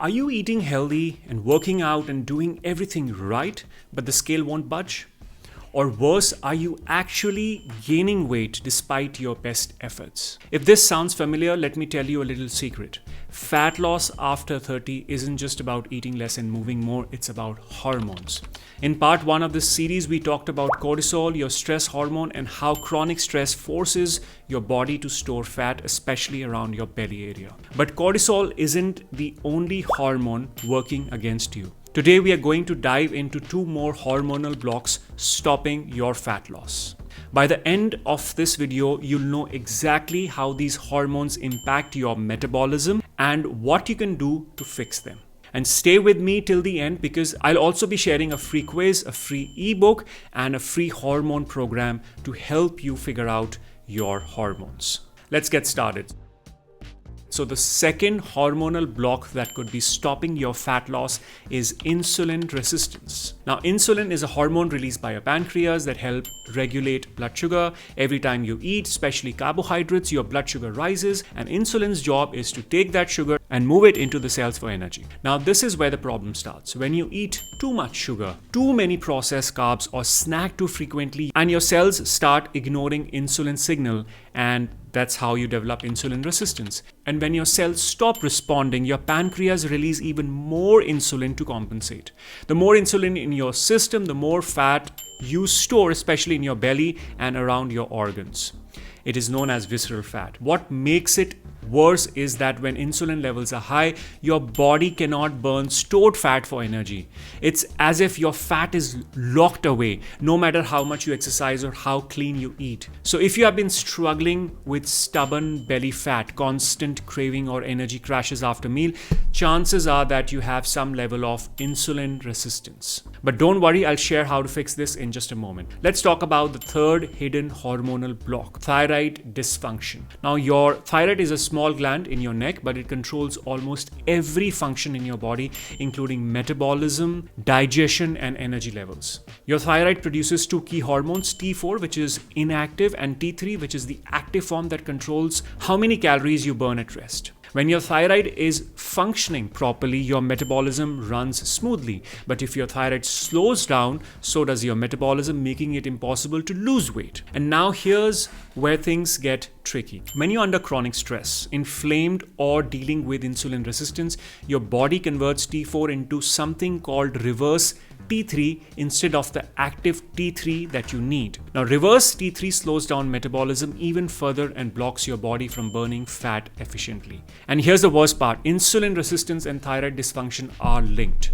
Are you eating healthy and working out and doing everything right, but the scale won't budge? Or worse, are you actually gaining weight despite your best efforts? If this sounds familiar, let me tell you a little secret. Fat loss after 30 isn't just about eating less and moving more, it's about hormones. In part 1 of this series, we talked about cortisol, your stress hormone, and how chronic stress forces your body to store fat, especially around your belly area. But cortisol isn't the only hormone working against you. Today, we are going to dive into 2 more hormonal blocks stopping your fat loss. By the end of this video, you'll know exactly how these hormones impact your metabolism and what you can do to fix them. And stay with me till the end because I'll also be sharing a free quiz, a free ebook, and a free hormone program to help you figure out your hormones. Let's get started. So the second hormonal block that could be stopping your fat loss is insulin resistance. Now, insulin is a hormone released by your pancreas that helps regulate blood sugar. Every time you eat, especially carbohydrates, your blood sugar rises, and insulin's job is to take that sugar and move it into the cells for energy. Now, this is where the problem starts. When you eat too much sugar, too many processed carbs, or snack too frequently, and your cells start ignoring insulin signal, and that's how you develop insulin resistance. And when your cells stop responding, your pancreas release even more insulin to compensate. The more insulin in your system, the more fat you store, especially in your belly and around your organs. It is known as visceral fat. What makes it worse is that when insulin levels are high, your body cannot burn stored fat for energy. It's as if your fat is locked away, no matter how much you exercise or how clean you eat. So if you have been struggling with stubborn belly fat, constant craving or energy crashes after meal, chances are that you have some level of insulin resistance. But don't worry, I'll share how to fix this in just a moment. Let's talk about the third hidden hormonal block, thyroid dysfunction. Now, your thyroid is a small gland in your neck, but it controls almost every function in your body, including metabolism, digestion, and energy levels. Your thyroid produces 2 key hormones, T4, which is inactive, and T3, which is the active form that controls how many calories you burn at rest. When your thyroid is functioning properly, your metabolism runs smoothly. But if your thyroid slows down, so does your metabolism, making it impossible to lose weight. And now here's where things get tricky. When you're under chronic stress, inflamed, or dealing with insulin resistance, your body converts T4 into something called reverse T3 instead of the active T3 that you need. Now, reverse T3 slows down metabolism even further and blocks your body from burning fat efficiently. And here's the worst part. Insulin resistance and thyroid dysfunction are linked.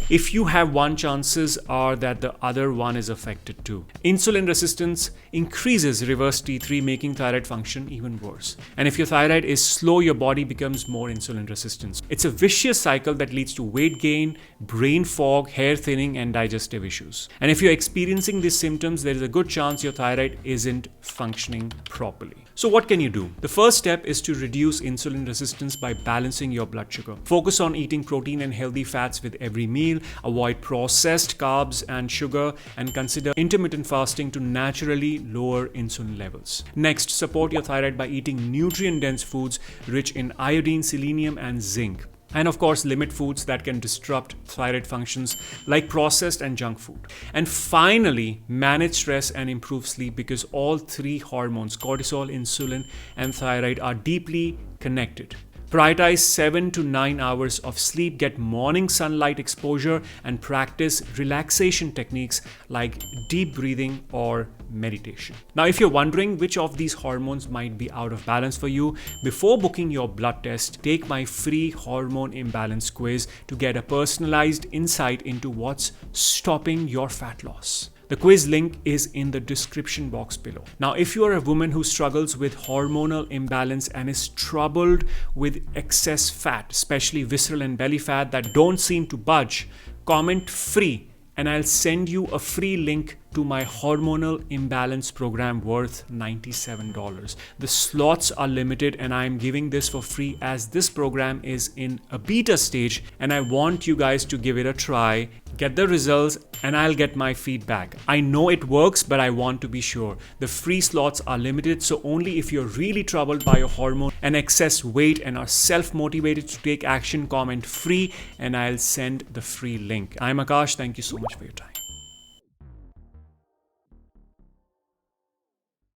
If you have one, chances are that the other one is affected too. Insulin resistance increases reverse T3, making thyroid function even worse. And if your thyroid is slow, your body becomes more insulin resistant. It's a vicious cycle that leads to weight gain, brain fog, hair thinning, and digestive issues. And if you're experiencing these symptoms, there is a good chance your thyroid isn't functioning properly. So what can you do? The first step is to reduce insulin resistance by balancing your blood sugar. Focus on eating protein and healthy fats with every meal, avoid processed carbs and sugar, and consider intermittent fasting to naturally lower insulin levels. Next, support your thyroid by eating nutrient-dense foods rich in iodine, selenium, and zinc. And of course, limit foods that can disrupt thyroid functions like processed and junk food. And finally, manage stress and improve sleep because all 3 hormones, cortisol, insulin, and thyroid, are deeply connected. Prioritize 7 to 9 hours of sleep, get morning sunlight exposure, and practice relaxation techniques like deep breathing or meditation. Now, if you're wondering which of these hormones might be out of balance for you, before booking your blood test, take my free hormone imbalance quiz to get a personalized insight into what's stopping your fat loss. The quiz link is in the description box below. Now, if you are a woman who struggles with hormonal imbalance and is troubled with excess fat, especially visceral and belly fat that don't seem to budge, comment free and I'll send you a free link to my hormonal imbalance program worth $97. The slots are limited and I'm giving this for free as this program is in a beta stage and I want you guys to give it a try. get the results, and I'll get my feedback. I know it works, but I want to be sure. The free slots are limited, so only if you're really troubled by your hormone and excess weight and are self-motivated to take action, comment free and I'll send the free link. I'm Akash. Thank you so much for your time.